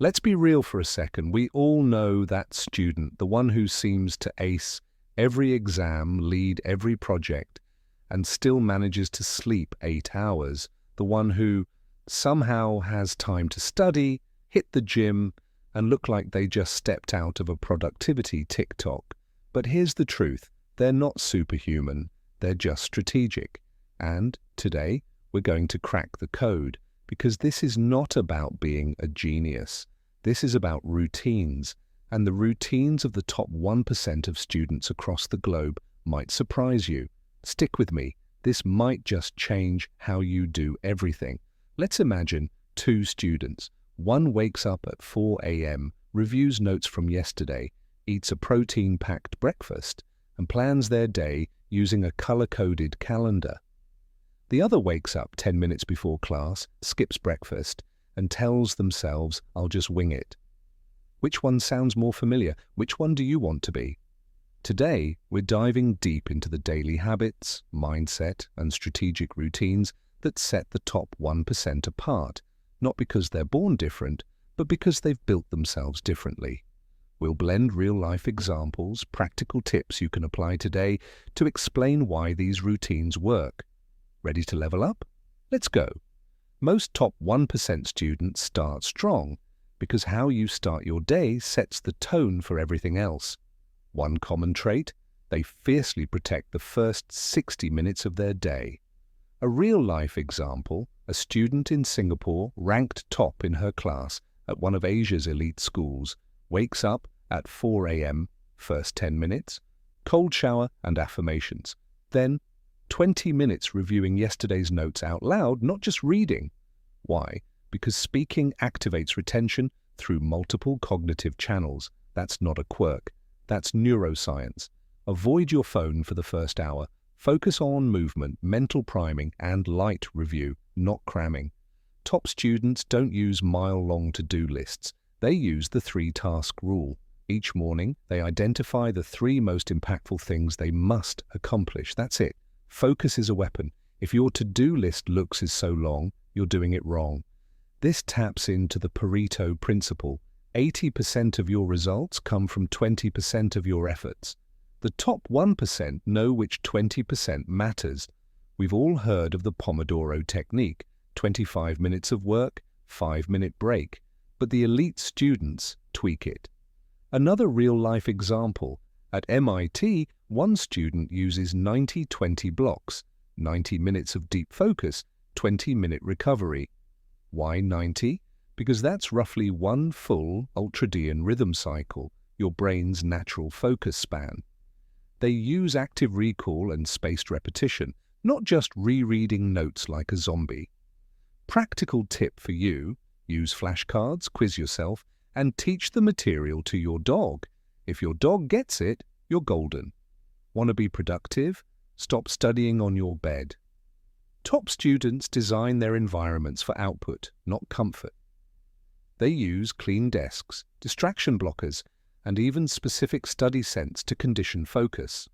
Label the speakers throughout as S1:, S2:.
S1: Let's be real for a second. We all know that student, the one who seems to ace every exam, lead every project, and still manages to sleep 8 hours. The one who somehow has time to study, hit the gym, and look like they just stepped out of a productivity TikTok. But here's the truth. They're not superhuman. They're just strategic. And today, we're going to crack the code, because this is not about being a genius. This is about routines, and the routines of the top 1% of students across the globe might surprise you. Stick with me. This might just change how you do everything. Let's imagine two students. One wakes up at 4 a.m., reviews notes from yesterday, eats a protein-packed breakfast, and plans their day using a color-coded calendar. The other wakes up 10 minutes before class, skips breakfast, and tells themselves, "I'll just wing it." Which one sounds more familiar? Which one do you want to be? Today, we're diving deep into the daily habits, mindset, and strategic routines that set the top 1% apart, not because they're born different, but because they've built themselves differently. We'll blend real-life examples, practical tips you can apply today to explain why these routines work. Ready to level up? Let's go. Most top 1% students start strong because how you start your day sets the tone for everything else. One common trait: they fiercely protect the first 60 minutes of their day. A real-life example: a student in Singapore, ranked top in her class at one of Asia's elite schools, wakes up at 4 a.m., first 10 minutes, cold shower and affirmations. Then 20 minutes reviewing yesterday's notes out loud, not just reading. Why? Because speaking activates retention through multiple cognitive channels. That's not a quirk. That's neuroscience. Avoid your phone for the first hour. Focus on movement, mental priming, and light review, not cramming. Top students don't use mile-long to-do lists. They use the 3-task rule. Each morning, they identify the 3 most impactful things they must accomplish. That's it. Focus is a weapon. If your to-do list looks is so long, you're doing it wrong. This taps into the Pareto principle. 80% of your results come from 20% of your efforts. The top 1% know which 20% matters. We've all heard of the Pomodoro technique: 25 minutes of work, 5-minute break. But the elite students tweak it. Another real-life example: at MIT, one student uses 90-20 blocks, 90 minutes of deep focus, 20-minute recovery. Why 90? Because that's roughly one full ultradian rhythm cycle, your brain's natural focus span. They use active recall and spaced repetition, not just rereading notes like a zombie. Practical tip for you: use flashcards, quiz yourself, and teach the material to your dog. If your dog gets it, you're golden. Want to be productive? Stop studying on your bed. Top students design their environments for output, not comfort. They use clean desks, distraction blockers, and even specific study scents to condition focus.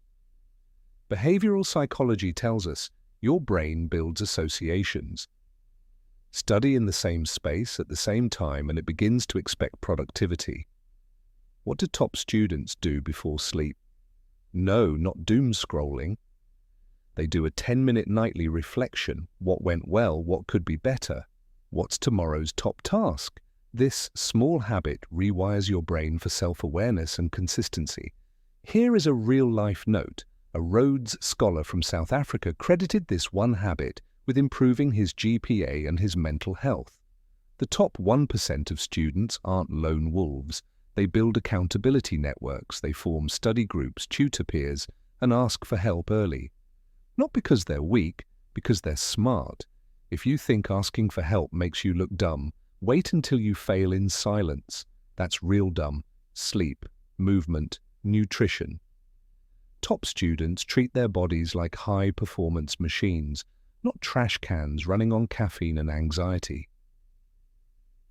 S1: Behavioral psychology tells us your brain builds associations. Study in the same space at the same time and it begins to expect productivity. What do top students do before sleep? No, not doom scrolling. They do a 10-minute nightly reflection. What went well? What could be better? What's tomorrow's top task? This small habit rewires your brain for self-awareness and consistency. Here is a real-life note. A Rhodes Scholar from South Africa credited this one habit with improving his GPA and his mental health. The top 1% of students aren't lone wolves. They build accountability networks, they form study groups, tutor peers, and ask for help early. Not because they're weak, because they're smart. If you think asking for help makes you look dumb, wait until you fail in silence. That's real dumb. Sleep, movement, nutrition. Top students treat their bodies like high-performance machines, not trash cans running on caffeine and anxiety.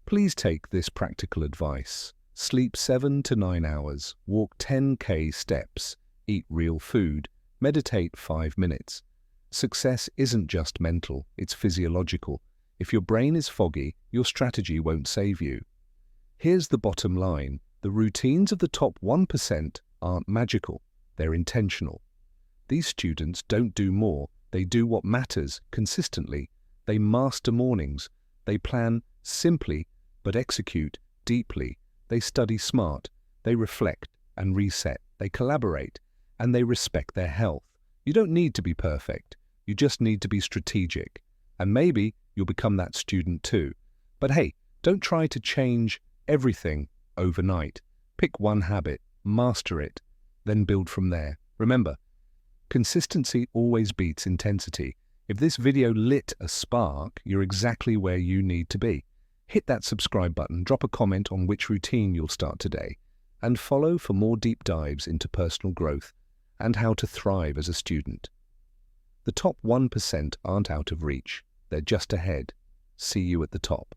S1: Please take this practical advice. Sleep 7 to 9 hours, walk 10K steps, eat real food, meditate 5 minutes. Success isn't just mental, it's physiological. If your brain is foggy, your strategy won't save you. Here's the bottom line. The routines of the top 1% aren't magical. They're intentional. These students don't do more. They do what matters consistently. They master mornings. They plan simply but execute deeply. They study smart. They reflect and reset. They collaborate and they respect their health. You don't need to be perfect. You just need to be strategic. And maybe you'll become that student too. But hey, don't try to change everything overnight. Pick one habit, master it, then build from there. Remember, consistency always beats intensity. If this video lit a spark, you're exactly where you need to be. Hit that subscribe button, drop a comment on which routine you'll start today, and follow for more deep dives into personal growth and how to thrive as a student. The top 1% aren't out of reach. They're just ahead. See you at the top.